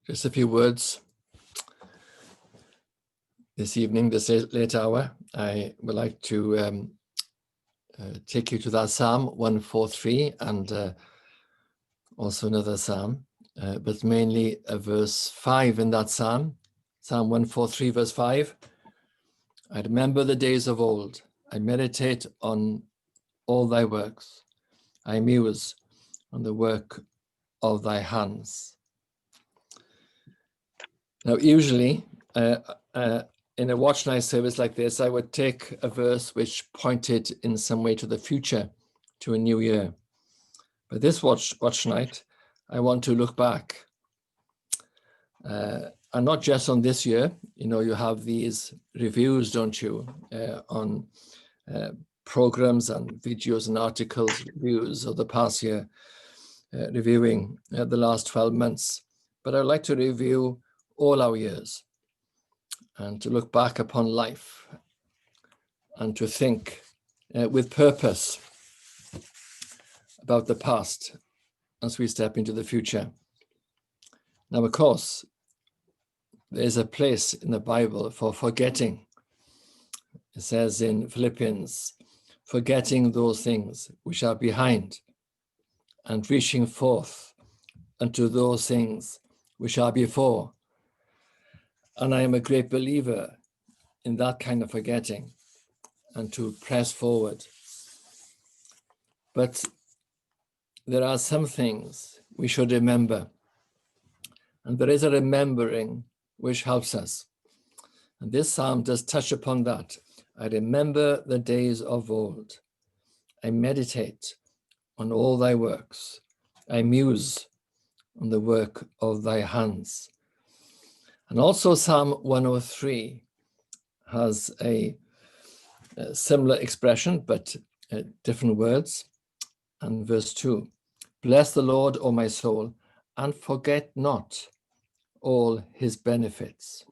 Just a few words this evening, this late hour. I would like to take you to that Psalm 143 and also another Psalm, but mainly verse 5 in that Psalm, Psalm 143, verse 5. I remember the days of old. I meditate on all thy works. I muse on the work of thy hands. Now, usually, in a Watchnight service like this, I would take a verse which pointed in some way to the future, to a new year. But this Watchnight, I want to look back. And not just on this year. You know, you have these reviews, don't you, on programs and videos and articles, reviews of the past year, reviewing the last 12 months. But I'd like to review all our years and to look back upon life and to think with purpose about the past as we step into the future. Now, of course, there's a place in the Bible for forgetting. It says in Philippians, forgetting those things which are behind and reaching forth unto those things which are before. And I am a great believer in that kind of forgetting and to press forward. But there are some things we should remember. And there is a remembering which helps us. And this psalm does touch upon that. I remember the days of old. I meditate on all thy works. I muse on the work of thy hands. And also Psalm 103 has a similar expression, but different words. And verse 2, bless the Lord, O my soul, and forget not all his benefits.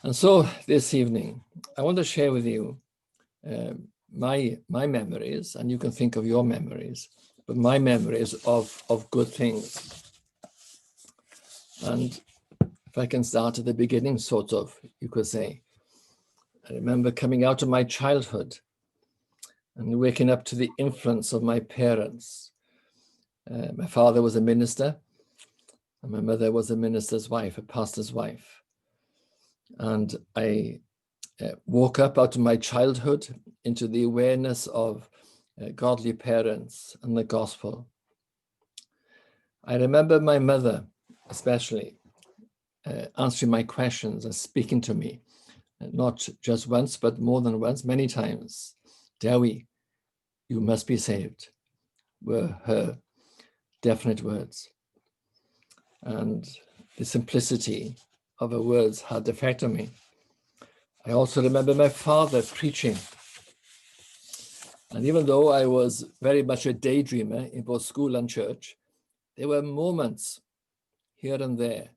And so this evening, I want to share with you my memories, and you can think of your memories, but my memories of good things. And if I can start at the beginning, sort of, you could say, I remember coming out of my childhood and waking up to the influence of my parents. My father was a minister, and my mother was a minister's wife, a pastor's wife. And I woke up out of my childhood into the awareness of godly parents and the gospel. I remember my mother, especially, answering my questions and speaking to me, not just once, but more than once, many times. Dewi, you must be saved, were her definite words. And the simplicity of her words had the effect on me. I also remember my father preaching. And even though I was very much a daydreamer in both school and church, there were moments here and there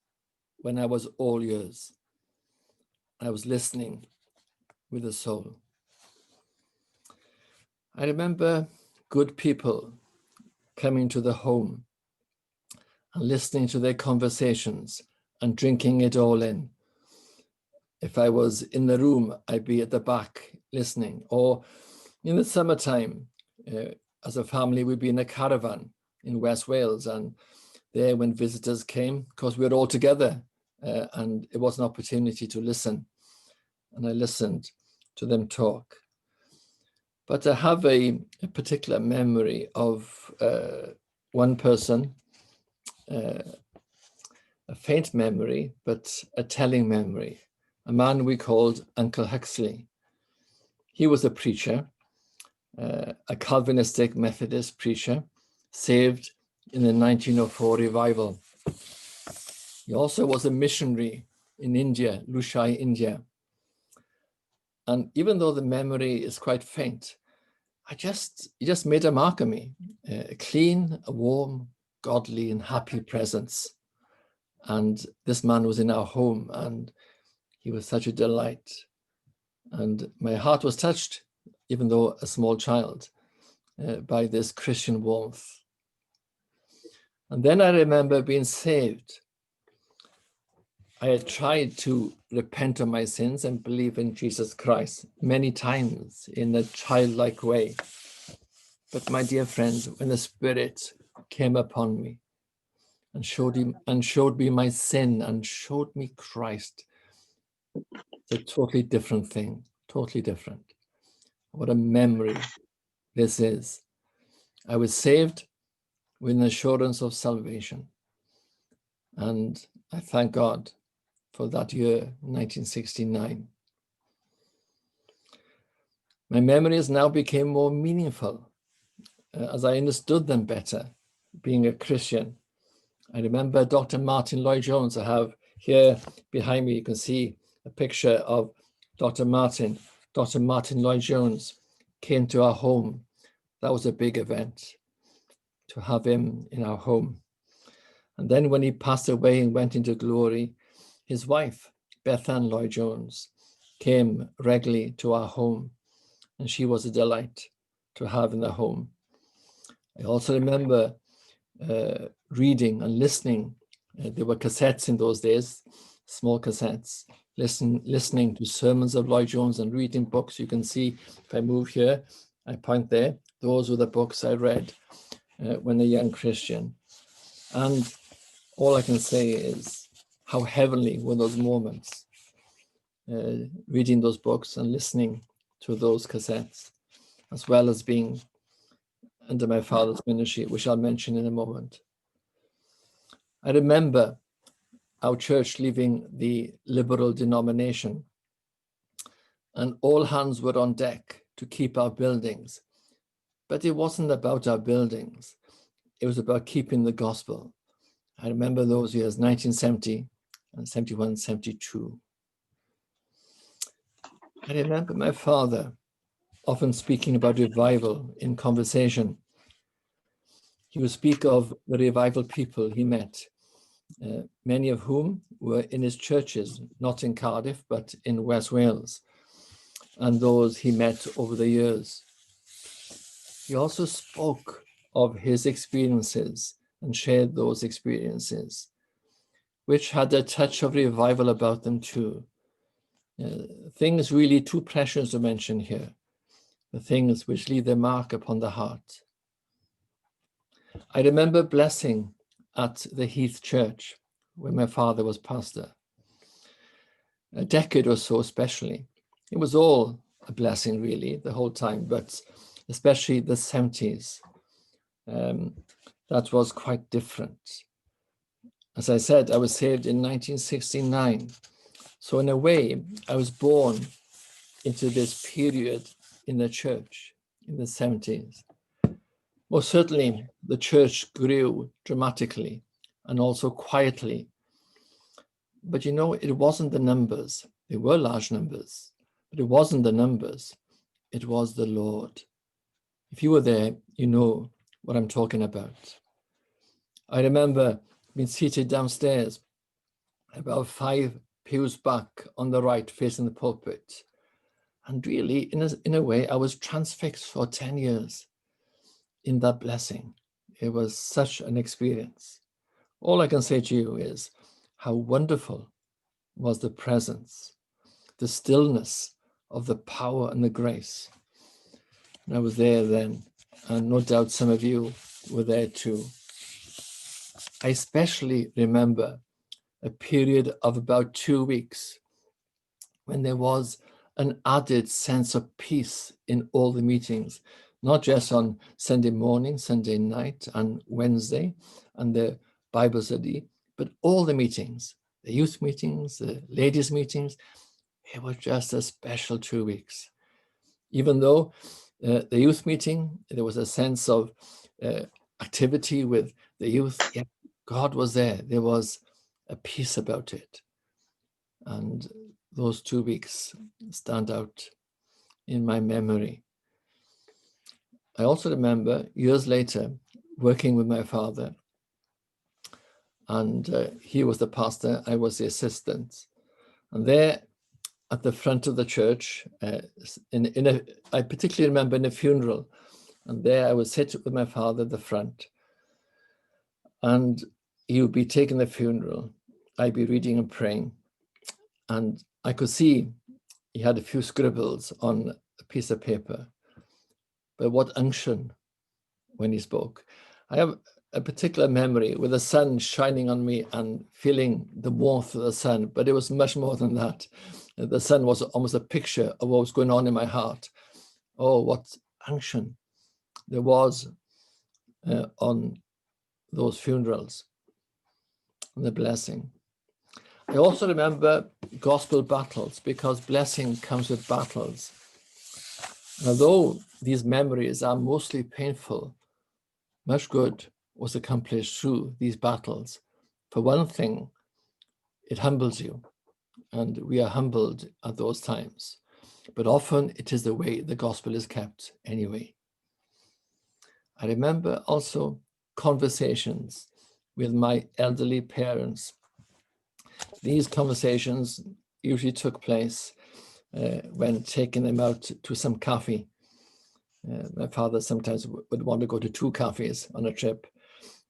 when I was all ears. I was listening with the soul. I remember good people coming to the home and listening to their conversations and drinking it all in. If I was in the room, I'd be at the back listening. Or in the summertime, as a family, we'd be in a caravan in West Wales. And there, when visitors came, because we were all together, and it was an opportunity to listen. And I listened to them talk. But I have a particular memory of one person, a faint memory, but a telling memory, a man we called Uncle Huxley. He was a preacher, a Calvinistic Methodist preacher, saved in the 1904 revival. He also was a missionary in India, Lushai, India. And even though the memory is quite faint, he just made a mark on me, a clean, a warm, godly and happy presence. And this man was in our home and he was such a delight. And my heart was touched, even though a small child, by this Christian warmth. And then I remember being saved I had tried to repent of my sins and believe in Jesus Christ many times in a childlike way. But my dear friends, when the Spirit came upon me and showed me my sin and showed me Christ, it's a totally different thing, totally different. What a memory this is. I was saved with an assurance of salvation. And I thank God for that year, 1969. My memories now became more meaningful as I understood them better, being a Christian. I remember Dr. Martin Lloyd-Jones. I have here behind me, you can see a picture of Dr. Martin. Dr. Martin Lloyd-Jones came to our home. That was a big event to have him in our home. And then when he passed away and went into glory, his wife, Beth Ann Lloyd-Jones, came regularly to our home, and she was a delight to have in the home. I also remember reading and listening. There were cassettes in those days, small cassettes, listening to sermons of Lloyd-Jones and reading books. You can see, if I move here, I point there, those were the books I read when a young Christian. And all I can say is how heavenly were those moments, reading those books and listening to those cassettes, as well as being under my father's ministry, which I'll mention in a moment. I remember our church leaving the liberal denomination, and all hands were on deck to keep our buildings. But it wasn't about our buildings. It was about keeping the gospel. I remember those years, 1970 and 71, 72. I remember my father often speaking about revival in conversation. He would speak of the revival people he met, many of whom were in his churches, not in Cardiff, but in West Wales, and those he met over the years. He also spoke of his experiences and shared those experiences, which had a touch of revival about them too. Things really too precious to mention here, the things which leave their mark upon the heart. I remember blessing at the Heath Church, where my father was pastor. A decade or so especially. It was all a blessing really, the whole time, but especially the 70s. That was quite different. As I said, I was saved in 1969. So in a way, I was born into this period in the church in the 70s. Most certainly, the church grew dramatically and also quietly. But you know, it wasn't the numbers. There were large numbers, but it wasn't the numbers. It was the Lord. If you were there, you know what I'm talking about. I remember being seated downstairs, about 5 pews back on the right, facing the pulpit. And really, in a way, I was transfixed for 10 years in that blessing. It was such an experience. All I can say to you is how wonderful was the presence, the stillness of the power and the grace. And I was there then, and no doubt some of you were there too. I especially remember a period of about 2 weeks when there was an added sense of peace in all the meetings, not just on Sunday morning, Sunday night, and Wednesday, and the Bible study, but all the meetings, the youth meetings, the ladies' meetings. It was just a special 2 weeks. Even though the youth meeting, there was a sense of activity with the youth, yet God was there. There was a peace about it. And those 2 weeks stand out in my memory. I also remember years later working with my father, and he was the pastor, I was the assistant. And there at the front of the church, I particularly remember in a funeral, and there I would sit with my father at the front, and he would be taking the funeral, I'd be reading and praying, and I could see he had a few scribbles on a piece of paper, but what unction when he spoke. I have a particular memory with the sun shining on me and feeling the warmth of the sun, but it was much more than that. The sun was almost a picture of what was going on in my heart. Oh, what unction there was on those funerals, and the blessing. I also remember gospel battles, because blessing comes with battles. Although these memories are mostly painful, much good was accomplished through these battles. For one thing, it humbles you, and we are humbled at those times. But often it is the way the gospel is kept anyway. I remember also conversations with my elderly parents. These conversations usually took place when taking them out to some cafe. My father sometimes would want to go to 2 cafes on a trip,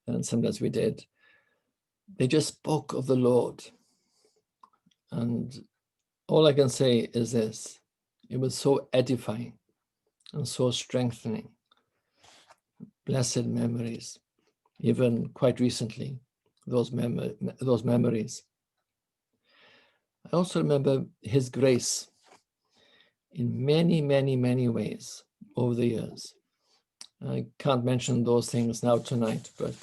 and sometimes we did. They just spoke of the Lord. And all I can say is this: it was so edifying and so strengthening. Blessed memories, even quite recently, those memories. I also remember his grace in many, many, many ways over the years. I can't mention those things now tonight, but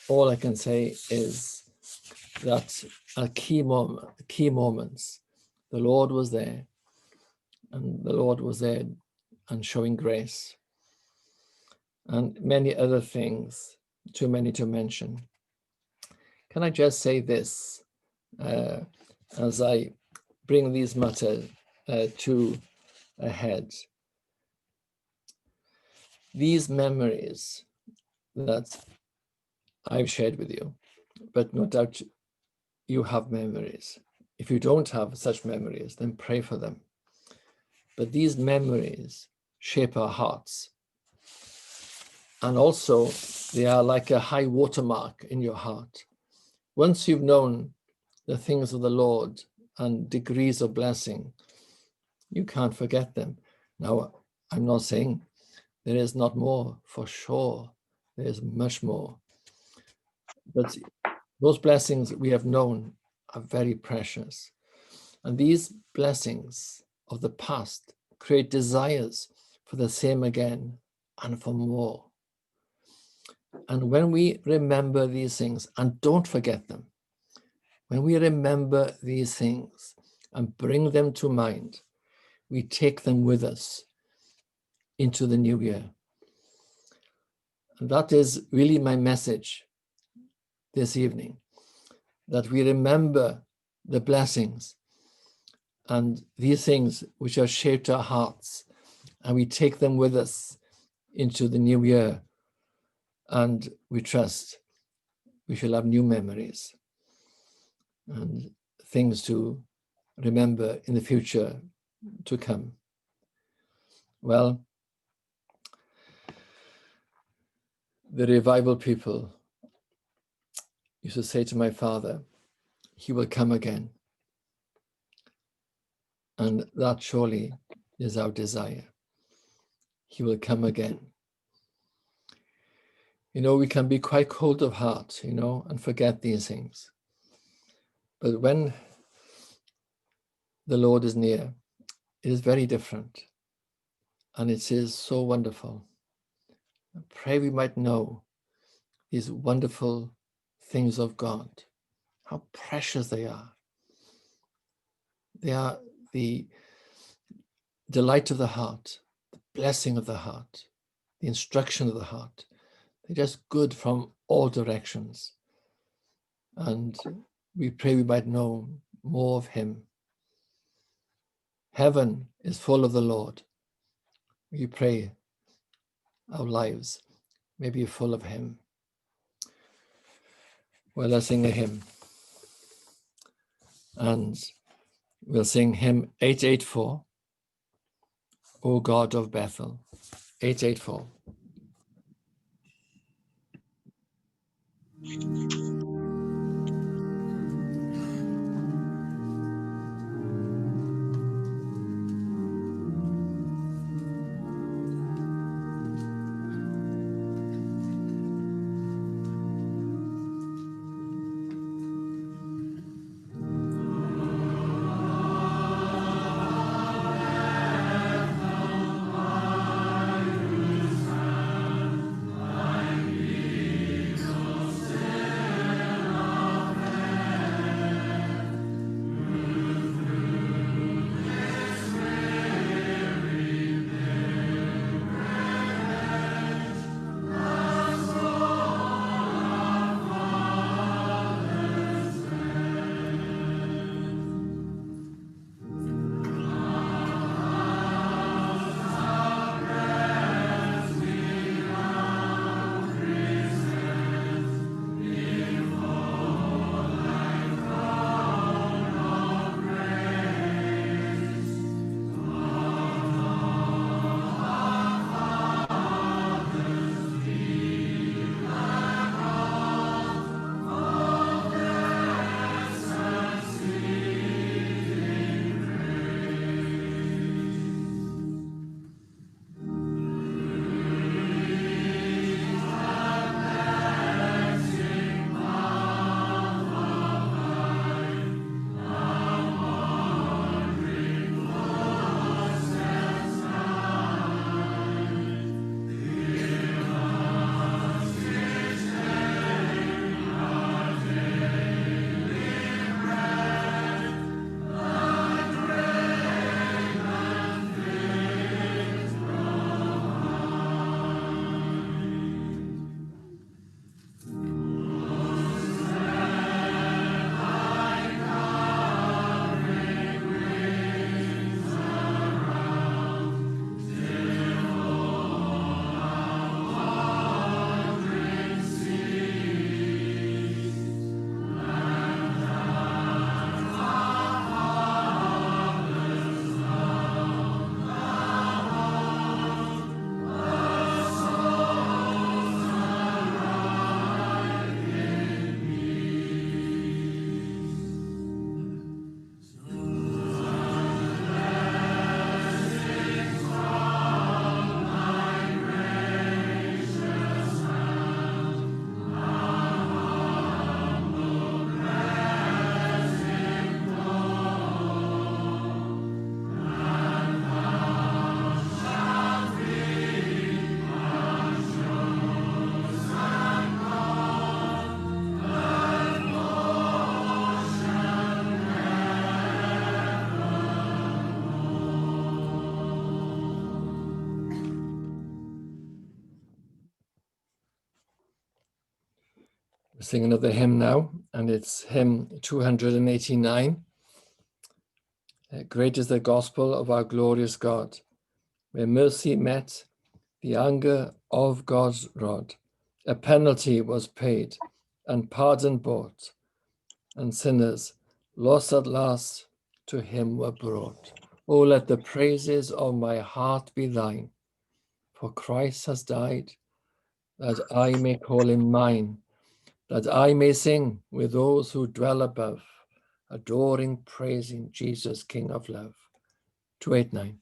all I can say is that at key moments, the Lord was there, and the Lord was there and showing grace, and many other things, too many to mention. Can I just say this as I bring these matters to a head? These memories that I've shared with you, but no doubt you have memories. If you don't have such memories, then pray for them. But these memories shape our hearts. And also, they are like a high watermark in your heart. Once you've known the things of the Lord and degrees of blessing, you can't forget them. Now, I'm not saying there is not more, for sure. There is much more. But those blessings that we have known are very precious. And these blessings of the past create desires for the same again and for more. And when we remember these things, and don't forget them, when we remember these things and bring them to mind, we take them with us into the new year. And that is really my message this evening, that we remember the blessings and these things which have shaped our hearts, and we take them with us into the new year, and we trust we shall have new memories and things to remember in the future to come. Well, the revival people used to say to my father, he will come again. And that surely is our desire. He will come again. You know, we can be quite cold of heart, you know, and forget these things. But when the Lord is near, it is very different. And it is so wonderful. I pray we might know these wonderful things of God, how precious they are. They are the delight of the heart, the blessing of the heart, the instruction of the heart. They're just good from all directions. And we pray we might know more of him. Heaven is full of the Lord. We pray our lives may be full of him. Well, let's sing a hymn. And we'll sing hymn 884, O God of Bethel, 884. sing another hymn now, and it's hymn 289. Great is the gospel of our glorious God, where mercy met the anger of God's rod. A penalty was paid and pardon bought, and sinners, lost at last, to him were brought. Oh, let the praises of my heart be thine, for Christ has died, that I may call him mine, that I may sing with those who dwell above, adoring, praising Jesus, King of love. 289.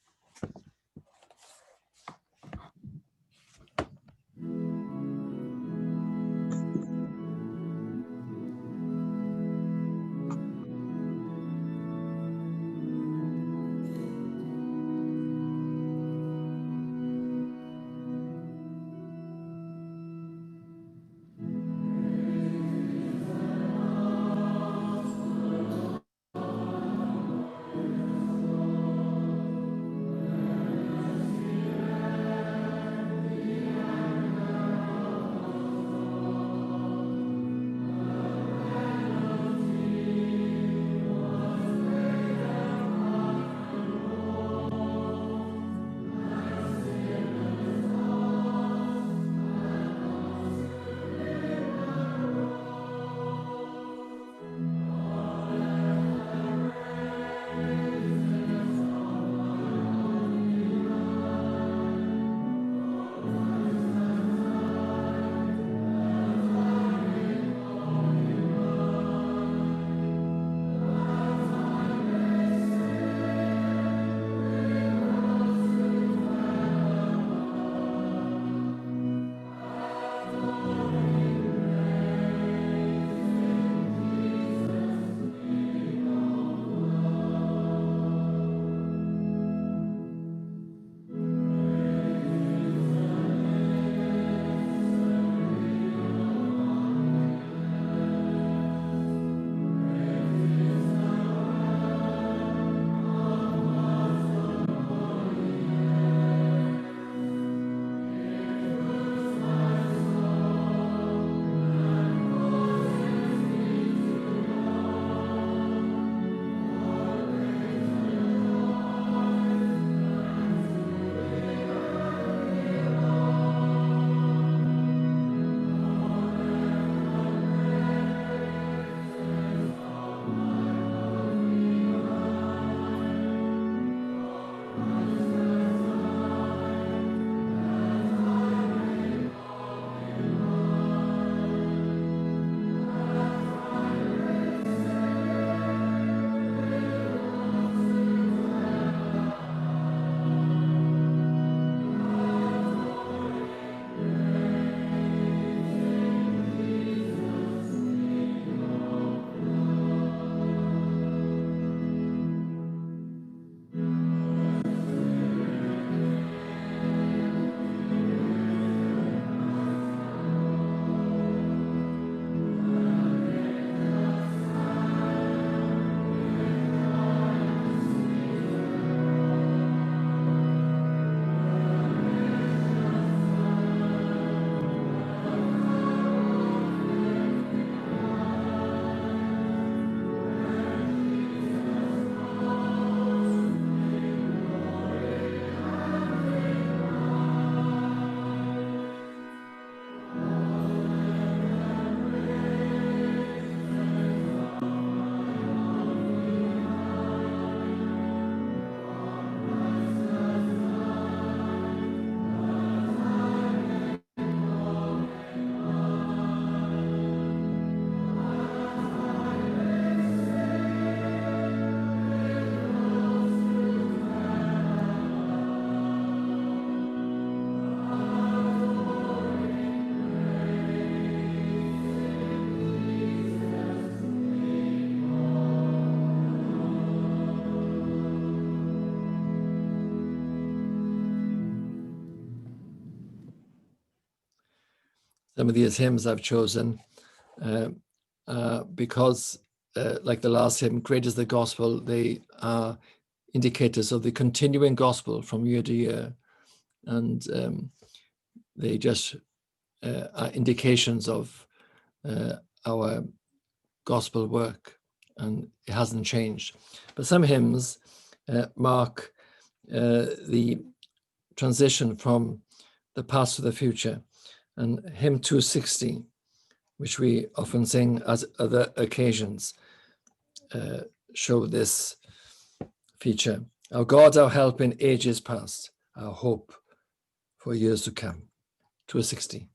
Some of these hymns I've chosen because, like the last hymn, Great is the Gospel, they are indicators of the continuing gospel from year to year. And they just are indications of our gospel work, and it hasn't changed. But some hymns mark the transition from the past to the future. And hymn 260, which we often sing as other occasions, show this feature. Our God, our help in ages past, our hope for years to come. 260.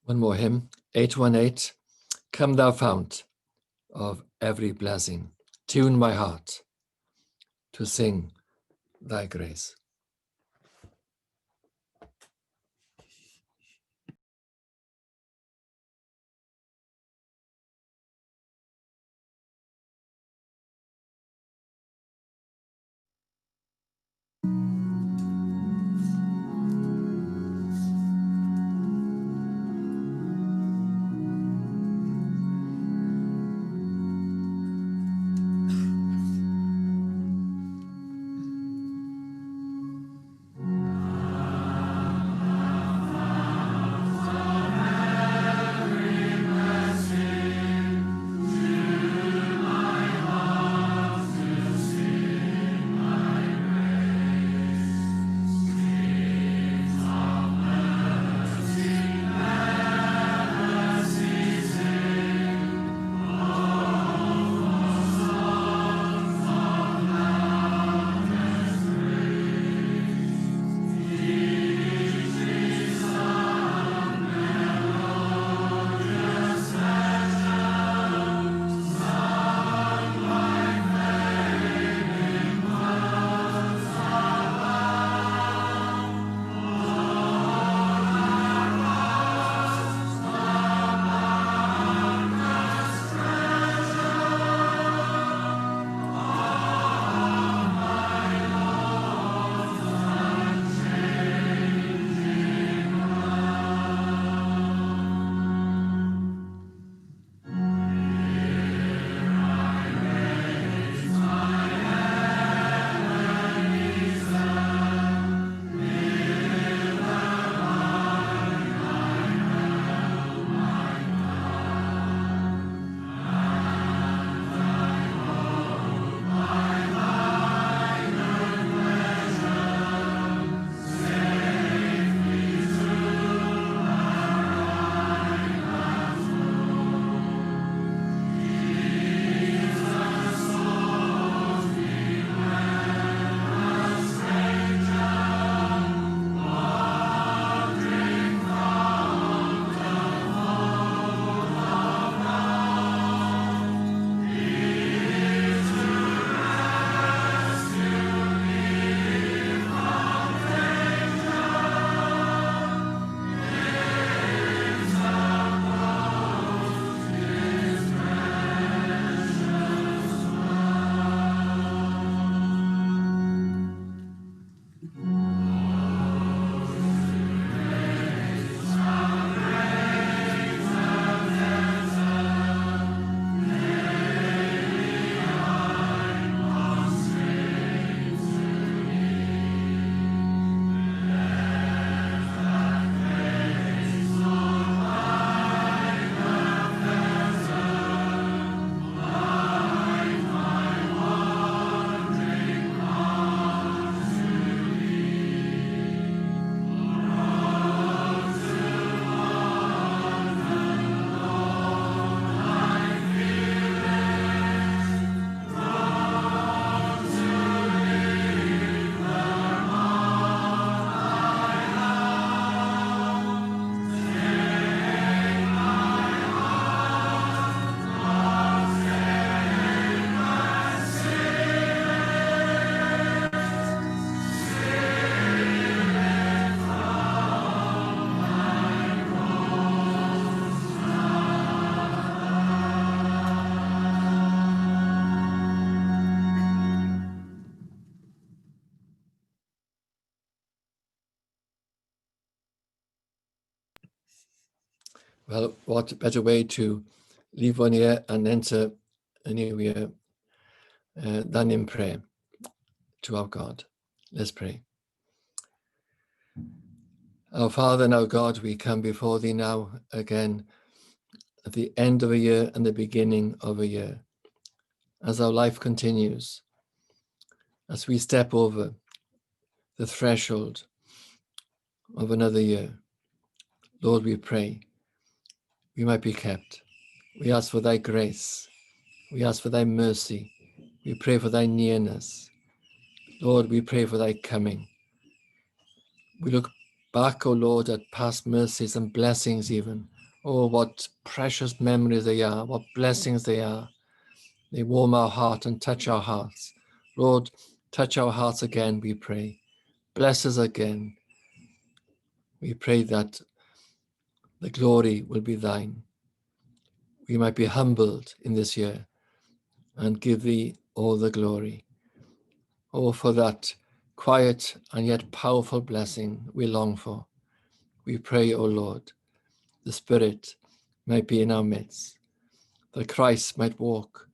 One more hymn, 818. Come thou fount of every blessing, tune my heart to sing thy grace. Well, what better way to leave one year and enter a new year than in prayer to our God. Let's pray. Our Father and our God, we come before thee now again at the end of a year and the beginning of a year. As our life continues, as we step over the threshold of another year, Lord, we pray we might be kept. We ask for thy grace. We ask for thy mercy. We pray for thy nearness. Lord, we pray for thy coming. We look back, O Lord, at past mercies and blessings even. Oh, what precious memories they are, what blessings they are. They warm our heart and touch our hearts. Lord, touch our hearts again, we pray. Bless us again. We pray that the glory will be thine. We might be humbled in this year and give thee all the glory. Oh, for that quiet and yet powerful blessing we long for. We pray, O Lord, the Spirit might be in our midst, that Christ might walk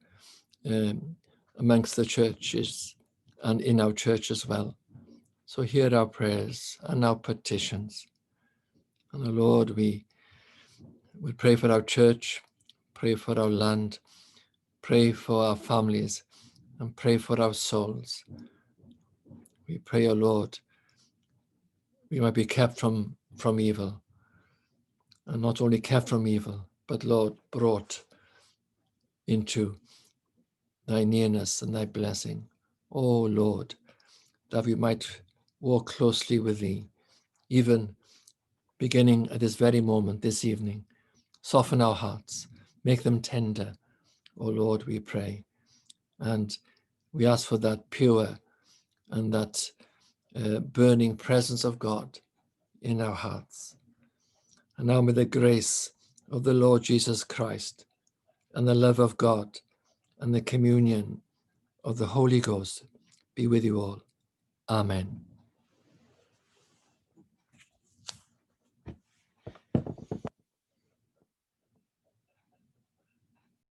amongst the churches and in our church as well. So hear our prayers and our petitions. And, O Lord, we pray for our church, pray for our land, pray for our families, and pray for our souls. We pray, O Lord, we might be kept from evil, and not only kept from evil, but, Lord, brought into thy nearness and thy blessing. O Lord, that we might walk closely with thee, even beginning at this very moment, this evening. Soften our hearts, make them tender, O Lord, we pray. And we ask for that pure and that burning presence of God in our hearts. And now may the grace of the Lord Jesus Christ and the love of God and the communion of the Holy Ghost be with you all. Amen.